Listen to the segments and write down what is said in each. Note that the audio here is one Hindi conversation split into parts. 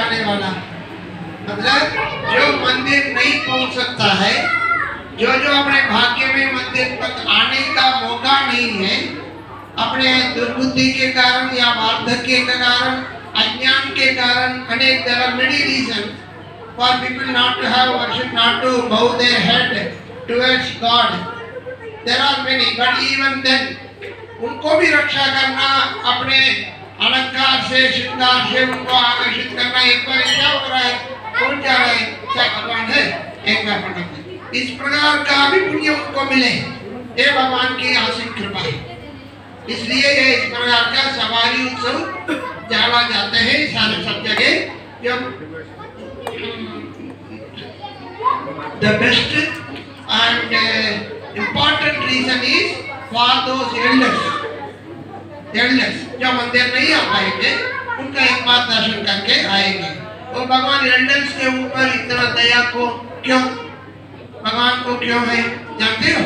जाने वाला, मतलब जो मंदिर नहीं पहुंच सकता है, जो अपने भाग्य में मंदिर तक आने का मौका नहीं है, अपने दुर्बुद्धि के कारण या वार्धक्य के कारण, अज्ञान के कारण, अनेक there are many reasons for people not to have worship, not to bow their head towards God. There are many, but even then उनको भी रक्षा करना, अपने अलंकार से, श्रृंगार से उनको आकर्षित करना। एक बार क्या हो रहा है, कौन जा रहा है, क्या भगवान है, एक बार पढ़ते, इस प्रकार का भी पुण्य उनको मिले, ये भगवान की आसीन कृपा है। इसलिए ये इस प्रकार का सवारी उत्सव जाना जाते हैं सारे सब जगह। जब the best and important reason is for those elders जो मंदिर नहीं आ पाएंगे, उनका एक बार दर्शन करके आएंगे। और भगवान एल्डर्स के ऊपर इतना दया को क्यों, भगवान को क्यों है जानते हो?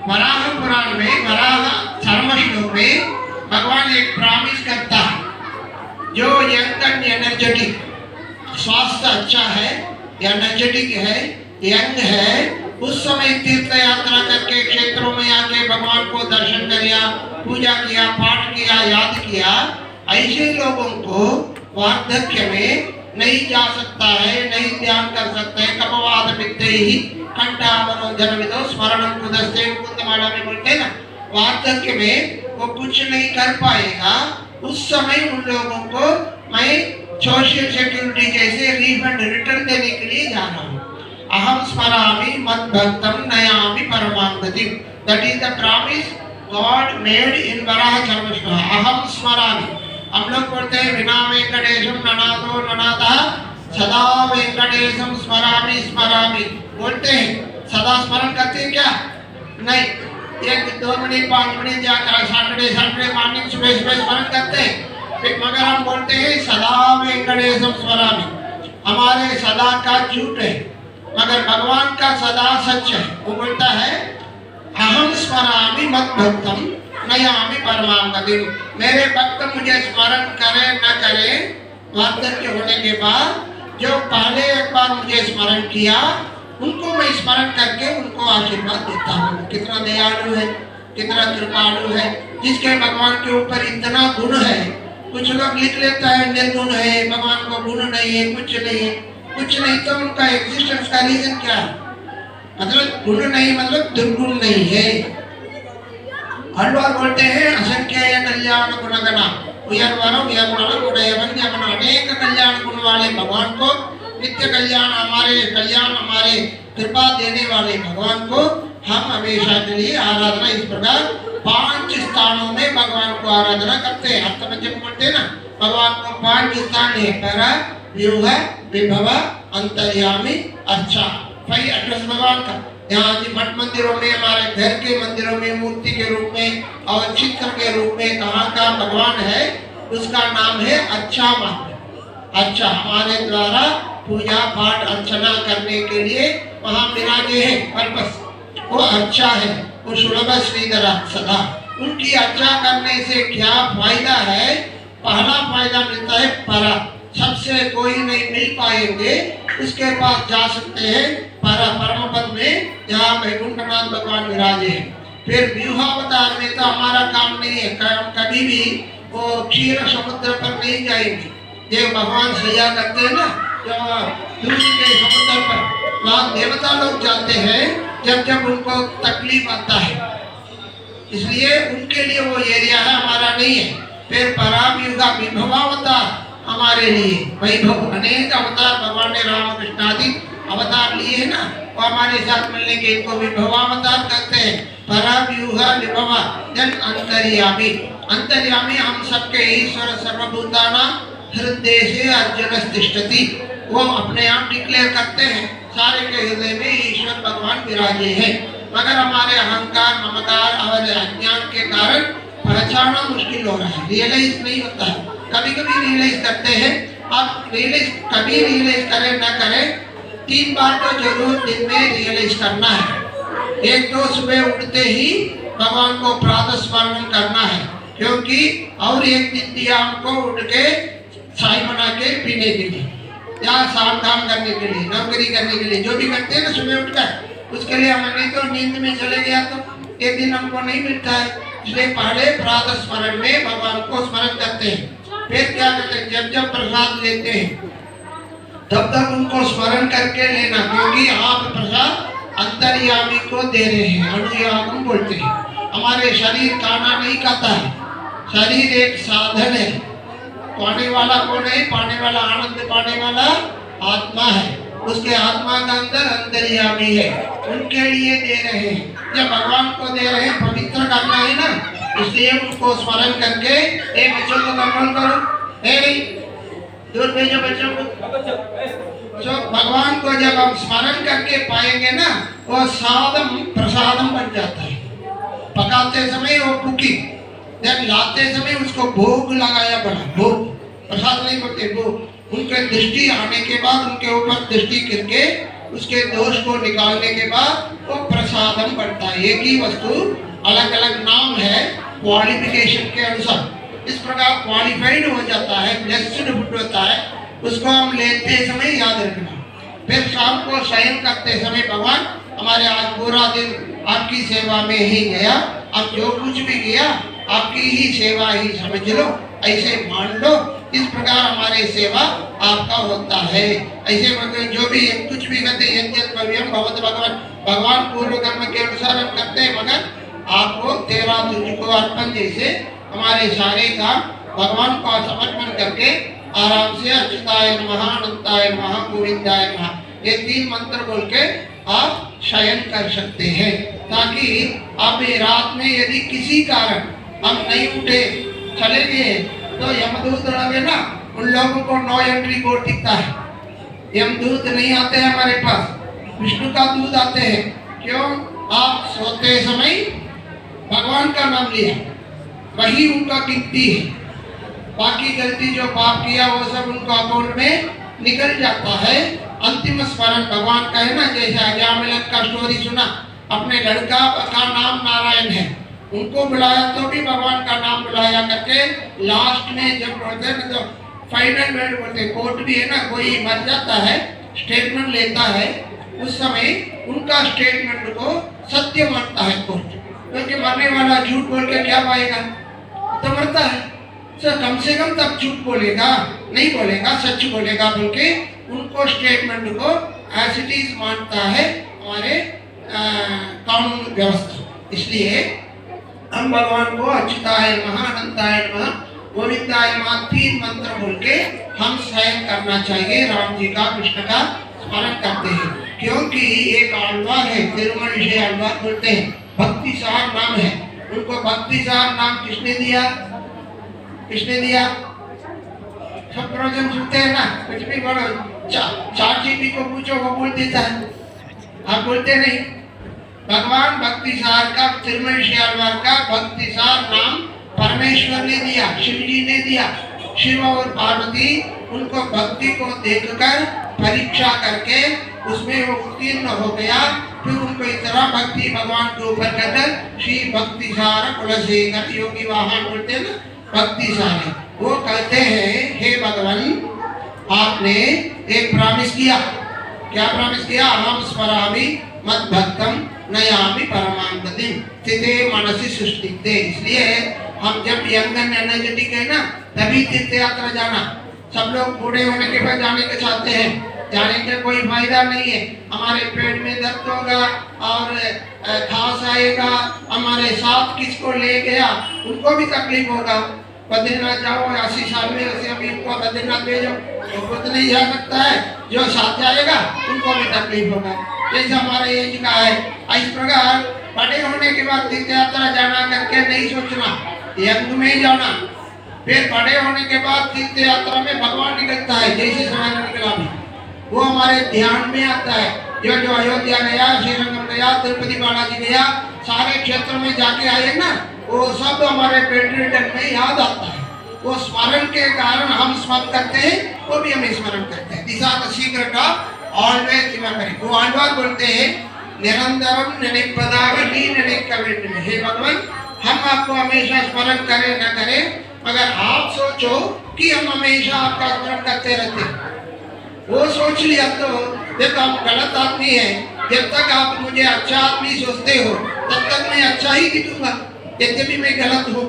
वराह पुराण में, वराह धर्म श्लोक में भगवान एक प्रॉमिस करता है, जो यंग एंड एनर्जेटिक, स्वास्थ्य अच्छा है, एनर्जेटिक है, यंग है, उस समय तीर्थ यात्रा करके क्षेत्रों में आके भगवान को दर्शन किया, पूजा किया, पाठ किया, याद किया, ऐसे लोगों को वार्धक्य में नहीं जा सकता है, नहीं ध्यान कर सकते हैं। कपवाद विद्ते ही कंठावरोधन विदो स्मरणम कुदस्ते, मुकुंदमाला में बोलते हैं ना, वार्धक्य में वो कुछ नहीं कर पाएगा। उस समय उन लोगों को मैं सोशल सिक्योरिटी जैसे रिफंड रिटर्न देने के लिए जा रहा हूँ। अहम स्मरामि मद्भक्तम नयामि परमां गतिम, that is the promise God made in Varaha सर्वस्व। अहम स्मरामि, हम लोग बोलते हैं विना वेंकटेशम ननाथो ननाथः सदा वेंकटेशम स्मरामि स्मरामि, बोलते हैं, सदा स्मरण करते हैं क्या? नहीं, एक 2 मिनट 5 मिनट जाकर सैटरडे मॉर्निंग सुबह स्मरण करते हैं, मगर हम बोलते हैं सदा वेंकटेशम स्मरामि। हमारे सदा का झूठ है, मगर भगवान का सदा सच है। वो बोलता है अहम स्मरामि मद्भक्तम नयामि परमां गतिम, मेरे भक्त मुझे स्मरण करे न करे, वार्धक्य होने के बाद जो पहले एक बार मुझे स्मरण किया, उनको मैं स्मरण करके उनको आशीर्वाद देता हूँ। कितना दयालु है, कितना कृपालु है, जिसके भगवान के ऊपर इतना गुण है। कुछ लोग लिख लेता है निर्गुण है, भगवान को गुण नहीं है, कुछ नहीं है, कुछ नहीं तो उनका एग्जिस्टेंस का रीजन क्या है? मतलब गुण नहीं मतलब दुर्गुण नहीं है। हर बोलते हैं असंख्य कल्याण गुणगणा अनेक कल्याण गुण वाले भगवान को, नित्य कल्याण हमारे कृपा देने वाले भगवान को हम हमेशा के लिए आराधना, इस प्रकार 5 स्थानों में भगवान को आराधना करते हैं। अर्थ में जब बोलते हैं ना, भगवान को 5 स्थान है, परा, व्यूह, विभव, अंतर्यामी, अर्चा, 5 एड्रेस भगवान का। यहाँ मठ मंदिरों में, हमारे घर के मंदिरों में मूर्ति के रूप में और चित्र के रूप में कहाँ का भगवान है, उसका नाम है अच्छा मात्र। अच्छा, हमारे द्वारा पूजा पाठ अर्चना करने के लिए वहाँ विराजे हैं, पर्पस वो अच्छा है, वो सुलभ श्रीधर सदा। उनकी अर्चा करने से क्या फायदा है? पहला फायदा मिलता है परा, सबसे कोई नहीं मिल पाएंगे, उसके पास जा सकते हैं परम पद में, जहाँ वैकुंठनाथ भगवान विराजे हैं। फिर व्यूहावतार में तो हमारा काम नहीं है, कभी भी वो क्षीर समुद्र पर नहीं जाएंगे। जो भगवान सैया करते हैं ना, जो दूर के समुद्र पर, वहाँ देवता लोग जाते हैं जब उनको तकलीफ आता है, इसलिए उनके लिए वो एरिया है, हमारा नहीं है। फिर पराम युगा विभवावतार हमारे लिए, वैभव अनेक अवतार भगवान ने राम कृष्ण आदि अवतार लिए है ना, वो हमारे साथ मिलने के इनको विभवावतार कहते हैं। पराम युगा विभवा, जन अंतर्यामी, अंतर्यामी हम सबके ईश्वर सर्वभूताना हृदय से अर्जुन तिष्ठति, वो अपने आप डिक्लेयर करते हैं सारे के हृदय में ईश्वर भगवान विराजे हैं, मगर हमारे अहंकार, ममकार और अज्ञान के कारण पहचानना मुश्किल हो रहा है, रियलाइज नहीं होता है। कभी कभी रियलाइज करते हैं, आप रियलाइज कभी रियलाइज करें न करें, 3 बार तो जरूर दिन में रियलाइज करना है। एक तो सुबह उठते ही भगवान को प्रातः स्मरण करना है, क्योंकि और एक दिन दिया हमको उठ के चाय बना के पीने के लिए या शाम काम करने के लिए, नौकरी करने के लिए, जो भी करते हैं ना सुबह उठकर, उसके लिए हम नहीं तो नींद में चले गया तो एक दिन हमको नहीं मिलता है। इसलिए पहले प्रातः स्मरण में भगवान को स्मरण करते हैं। फिर क्या करते हैं, जब जब प्रसाद लेते हैं तब तक उनको स्मरण करके लेना, क्योंकि आप प्रसाद अंतर्यामी को दे रहे हैं। अनुयागम बोलते हैं। हमारे शरीर खाना नहीं खाता है, शरीर एक साधन है। पाने वाला कौन है? पाने वाला, आनंद पाने वाला आत्मा है। उसके आत्मा का अंदर अंतर्यामी है, उनके लिए दे रहे हैं। जब भगवान को दे रहे हैं, पवित्र करना है ना, इसलिए उनको स्मरण करके एक बच्चों को कंट्रोल करो, दूर भेजो बच्चों को। तो भगवान को जब हम स्मरण करके पाएंगे ना, वो साधम प्रसादम बन जाता है। पकाते समय वो कुकी, जब लाते समय उसको भोग लगाया बड़ा, भोग प्रसाद नहीं बोलते, भोग। उनके दृष्टि आने के बाद, उनके ऊपर दृष्टि करके उसके दोष को निकालने के बाद वो प्रसादम बनता है। एक ही वस्तु, अलग अलग नाम है क्वालिफिकेशन के अनुसार। इस प्रकार क्वालिफाइड हो जाता है, ब्लेस्ड फूड होता है, उसको हम लेते समय याद रखना। फिर शाम को शयन करते समय भगवान हमारे आज पूरा दिन आपकी सेवा में ही गया, अब जो कुछ भी किया आपकी ही सेवा ही समझ लो, ऐसे मान लो। इस प्रकार हमारी सेवा आपका होता है। ऐसे मतलब जो भी कुछ भी करते हैं भगवान भगवान पूर्व कर्म के अनुसार हम करते हैं, मगर आपको तेरा तुझको अर्पण जैसे हमारे सारे काम भगवान को समर्पण करके आराम से अच्युताय नमः, अनंताय नमः, गोविंदाय नमः, ये 3 मंत्र बोल के आप शयन कर सकते हैं। ताकि आप रात में यदि किसी कारण हम नहीं उठे, चले गए, तो यमदूत लगे ना, उन लोगों को नो एंट्री बोर्ड दिखता है। यमदूत नहीं आते हैं हमारे पास, विष्णु का दूत आते हैं। क्यों? आप सोते समय भगवान का नाम लिया, वही उनका गिनती है। बाकी गलती जो पाप किया वो सब उनका अकाउंट में निकल जाता है। अंतिम स्मरण भगवान का है ना, जैसे अजामिलन का स्टोरी सुना, अपने लड़का का नाम नारायण है, उनको बुलाया तो भी भगवान का नाम बुलाया करके लास्ट में जब बोलते हैं तो फाइनल वर्ड बोलते, कोर्ट भी है ना, कोई मर जाता है, स्टेटमेंट लेता है, उस समय उनका स्टेटमेंट को सत्य मानता है कोर्ट, क्योंकि मरने वाला झूठ बोल के क्या पाएगा, तो मरता है। तो कम से कम तब झूठ बोलेगा, नहीं बोलेगा, सच बोलेगा बोल के उनको स्टेटमेंट को एज इट इज मानता है हमारे कानून व्यवस्था। इसलिए हम भगवान को अच्युताय नमः, अनंताय नमः, गोविंदाय नमः 3 मंत्र बोल के हम शयन करना चाहिए। राम जी का, कृष्ण का स्मरण करते हैं, क्योंकि एक आलवार है, तिरुमल से आलवार बोलते हैं, भक्ति सार नाम है। उनको भक्ति सार नाम किसने दिया? किसने दिया? सब प्रवचन सुनते हैं ना, कुछ भी बोलो, चार जीबी को पूछो वो बोल देता है, आप बोलते नहीं। भगवान भक्ति सार का, तिरुमल श्यालवार का भक्ति सार नाम परमेश्वर ने दिया, शिव जी ने दिया। शिव और पार्वती उनको भक्ति को देखकर परीक्षा करके उसमें वो उत्तीर्ण हो गया। फिर उनको इतना भक्ति भगवान के ऊपर कर श्री भक्ति सार कुलशेखर योगी वाहन बोलते हैं ना, भक्ति सार। वो कहते हैं, हे भगवान, आपने एक प्रॉमिस किया। क्या प्रॉमिस किया? हम स्मरामि मद भक्तम नयामि परमां गतिम स्थिते मनसि सुष्टिते। इसलिए हम जब यंग एंड एनर्जेटिक है ना, तभी तीर्थ यात्रा जाना। सब लोग बूढ़े होने के बाद जाने के चाहते हैं, जाने का कोई फायदा नहीं है। हमारे पेट में दर्द होगा और खांस आएगा, हमारे साथ किसको ले गया उनको भी तकलीफ होगा। बद्रीनाथ जाओ, 80 साल में वैसे अभी उनको बद्रीनाथ भेजो, वो खुद नहीं जा सकता है, जो साथ जाएगा उनको भी तकलीफ होगा। जैसे हमारे एज का है, इस प्रकार बड़े होने के बाद तीर्थ यात्रा जाना करके नहीं सोचना, यंग में जाना। फिर बड़े होने के बाद तीर्थ यात्रा में भगवान निकलता है, जैसे समय निकला भी वो हमारे ध्यान में आता है। जो अयोध्या गया, श्रीरंगम गया, तिरुपति बालाजी गया, सारे क्षेत्र में जाके आए ना, वो सब हमारे पेट्रियटन में याद आता है। वो स्मरण के कारण हम स्मरण करते हैं, वो भी हमें स्मरण करते हैं। दिशा the secret of always remembering. वो आलवार बोलते हैं, निरंतरम निनिपदावली निनिकविट में। हे भगवान, हम आपको हमेशा स्मरण करें न करें, मगर आप सोचो कि हम हमेशा आपका स्मरण करते रहते हैं। वो सोच लिया तो देखो आप गलत आदमी है, जब तक आप मुझे अच्छा आदमी सोचते हो तब तक मैं अच्छा ही दिखूंगा, यद्यपि मैं गलत हूँ।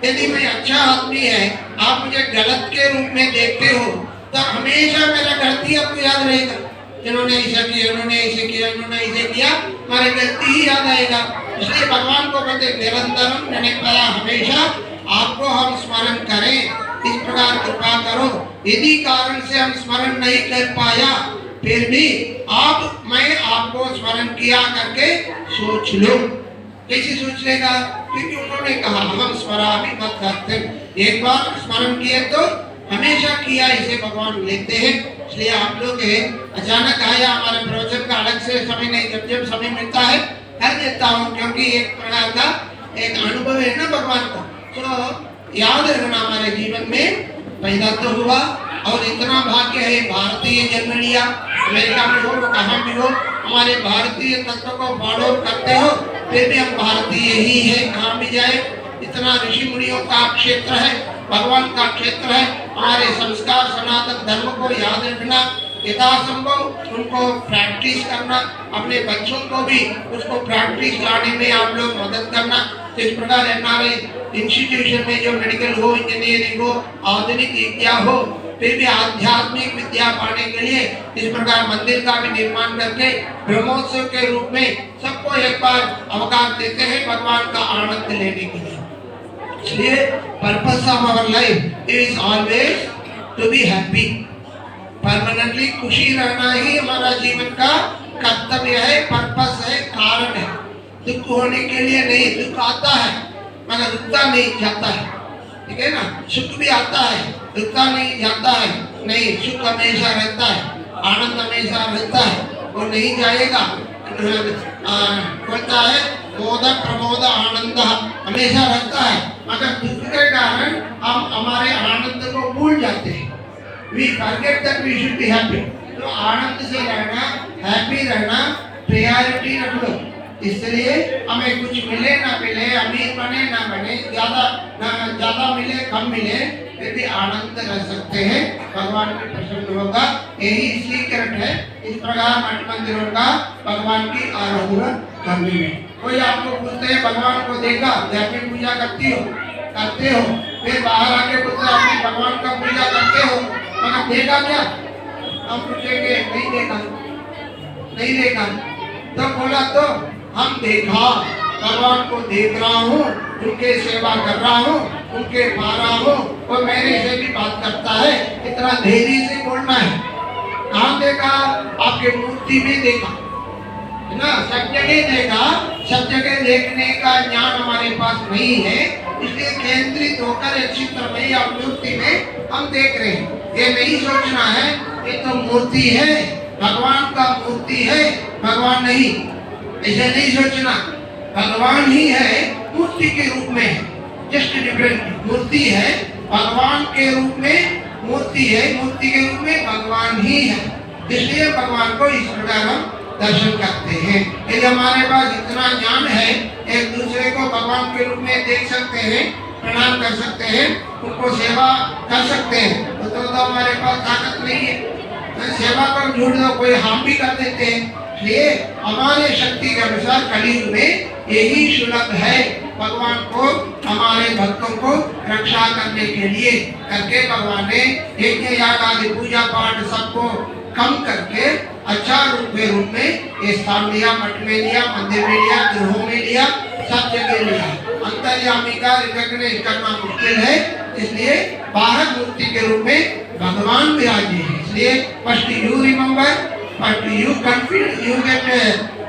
यदि मैं अच्छा आदमी है, आप मुझे गलत के रूप में देखते हो तो हमेशा मेरा गलती आपको याद रहेगा। इन्होंने ऐसा किया, इन्होंने ऐसे किया, इन्होंने ऐसे किया, हमारे गलती ही याद आएगा। इसलिए भगवान को कहते निरंतरम निरंतरा, हमेशा आपको हम स्मरण करें, इस प्रकार कृपा करो। यदि कारण से हम स्मरण नहीं कर पाया फिर भी आप मैं आपको स्मरण किया करके सोच लो। कैसे सोच लेगा? क्योंकि उन्होंने कहा हम स्मरामि मत करते, एक बार स्मरण किए तो हमेशा किया, इसे भगवान लेते हैं। इसलिए आप लोग अचानक आया, हमारे प्रवचन का अलग से समय नहीं, जब जब समय मिलता है कर देता हूँ, क्योंकि एक प्रकार का एक अनुभव है ना भगवान का, तो याद रखना हमारे जीवन में पैदा तो हुआ और इतना भाग्य है, भारतीय जन्म लिया, अमेरिका में हो कहाँ भी हो, हमारे भारतीय तत्व को फॉलो करते हो, फिर भी हम भारतीय ही है, कहाँ भी जाए। इतना ऋषि मुनियों का क्षेत्र है, भगवान का क्षेत्र है। हमारे संस्कार सनातन धर्म को याद रखना, यथासंभव उनको प्रैक्टिस करना, अपने बच्चों को भी उसको प्रैक्टिस लाने में आप लोग मदद करना। इस प्रकार एनआरआई इंस्टीट्यूशन में जो मेडिकल हो, इंजीनियरिंग हो, आधुनिक विद्या हो, फिर भी आध्यात्मिक विद्या पाने के लिए इस प्रकार मंदिर का भी निर्माण करके ब्रह्मोत्सव के रूप में सबको एक बार अवकाश देते हैं भगवान का आनंद लेने के लिए। इसलिए purpose of our life is always to be happy, permanently खुशी रहना ही हमारा जीवन का कर्तव्य है, पर्पस है, कारण है। दुख होने के लिए नहीं, दुख आता है मगर रुकता नहीं जाता है, ठीक है ना। सुख भी आता है, रुकता नहीं जाता है, नहीं, सुख हमेशा रहता है, आनंद हमेशा रहता है, वो नहीं जाएगा। बोलता है मोदक प्रमोद आनंद हमेशा रहता है, मगर दुख के कारण हम हमारे आनंद को भूल जाते हैं। We forget that we should be happy. तो आनंद से रहना, हैप्पी रहना, प्रायोरिटी रख लो। इसलिए हमें कुछ मिले ना मिले, अमीर बने ना बने, ज्यादा मिले कम मिले, फिर भी आनंद रह सकते हैं, भगवान भी प्रसन्न होगा। यही सीक्रेट है इस प्रकार मठ मंदिरों का भगवान की आराधना करने में। कोई आपको पूछते हैं भगवान को देखा, जैसे पूजा करते हो, फिर बाहर आके पूछते अपने भगवान का पूजा करते हो, मगर देखा क्या? हम पूछेंगे नहीं देखा, तो बोला तो हम देखा, भगवान को देख रहा हूँ, उनके सेवा कर रहा हूँ, उनके पा रहा हूँ, वो मेरे से भी बात करता है, इतना धैर्य से बोलना है। कहाँ देखा? आपके मूर्ति में देखा है ना, सब जगह देखा, सब जगह देखने का ज्ञान हमारे पास नहीं है, इसलिए केंद्रित होकर एक चित्र में या मूर्ति में हम देख रहे हैं। ये नहीं सोचना है ये तो मूर्ति है, भगवान का मूर्ति है, भगवान नहीं, ऐसे नहीं सोचना। भगवान ही है, मूर्ति के रूप में, जस्ट डिफरेंट। मूर्ति है, भगवान के रूप में मूर्ति है, मूर्ति के रूप में भगवान ही है। इसलिए भगवान को इस प्रकार हम दर्शन करते हैं। यदि हमारे पास इतना ज्ञान है, एक दूसरे को भगवान के रूप में देख सकते हैं, प्रणाम कर सकते हैं, उनको सेवा कर सकते हैं, तो हमारे पास ताकत नहीं है। सेवा को झूठ दो, कोई हम भी कर देते हैं। इसलिए हमारे शक्ति के अनुसार कलयुग में यही सुलभ है, भगवान को, हमारे भक्तों को रक्षा करने के लिए करके भगवान ने यज्ञ याग आदि पूजा पाठ सबको कम करके अच्छा रूप में ये स्थान लिया, मठ में लिया, मंदिर में लिया, गृहों में लिया, सब जगह लिया। अंतर्यामी का रिकॉग्नाइज करना मुश्किल है, इसलिए बाहर मूर्ति के रूप में भगवान विराजे हैं। इसलिए first you remember, first you get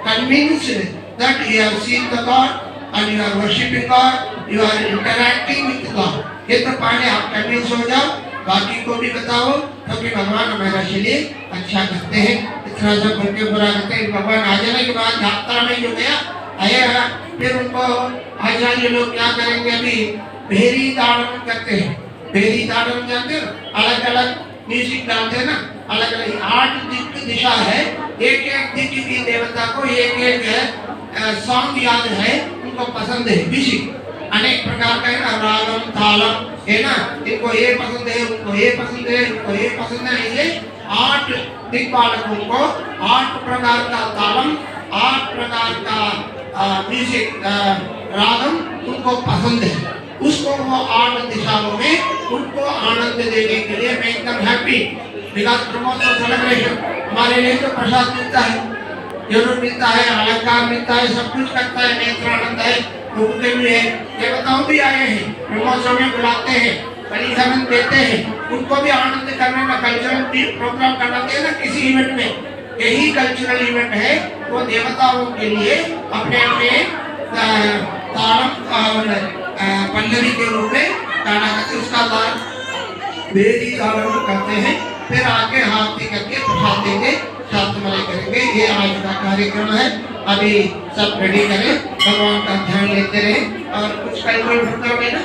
convinced that you have seen the God and you are worshiping God, you are interacting with God। ये तो पहले आप कन्विंस हो जाओ, बाकी को भी बताओ, क्योंकि भगवान हमारा लिए अच्छा करते हैं। इतना सब करके बुरा करते हैं। भगवान आ जाने के बाद यात्रा में जो गया आया, फिर उनको आचार्य लोग क्या करेंगे, अभी भेरी ताड़न करते हैं। भेरी ताड़न जानते हो, अलग अलग म्यूजिक डालते हैं ना, अलग अलग 8 दिशा है, एक एक दिख की देवता को एक एक सॉन्ग याद है, उनको पसंद है। म्यूजिक अनेक प्रकार का है ना, रागम तालम है ना, इनको ये पसंद है, उनको ये पसंद है, उनको ये पसंद है। ऐसे 8 दिक्पालकों को 8 प्रकार का तालम, 8 प्रकार का म्यूजिक रागम उनको पसंद है। उसको वो 8 दिशाओं में उनको आनंद देने के लिए मैं एकदम हैप्पी। बिकॉज ब्रह्मोत्सव सेलिब्रेशन हमारे लिए तो प्रसाद मिलता है, जरूर मिलता है, अलंकार मिलता है, सब कुछ करता है, नेत्र आनंद है, मुक्ति भी है, देवताओं भी आए हैं, ब्रह्मोत्सव में बुलाते हैं, बलिदान देते हैं, उनको भी आनंद करने का कल्चरल प्रोग्राम करवाते हैं ना किसी इवेंट में। यही कल्चरल इवेंट है, वो देवताओं के लिए अपने अपने ताड़म और पल्लवी के रूप में गाना करते, उसका लाभ वेदी ताड़म करते हैं, फिर आके हाथी करके प्रसाद देंगे, सात मलाई करेंगे। ये आज का कार्यक्रम है। अभी सब रेडी करें, भगवान का ध्यान लेते रहे और कुछ कल्चरल करोगे ना?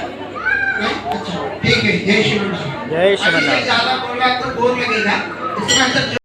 अच्छा ठीक है। जय श्री राम। जय श्री राम। ज्यादा बोला तो बोर लगेगा, इसमें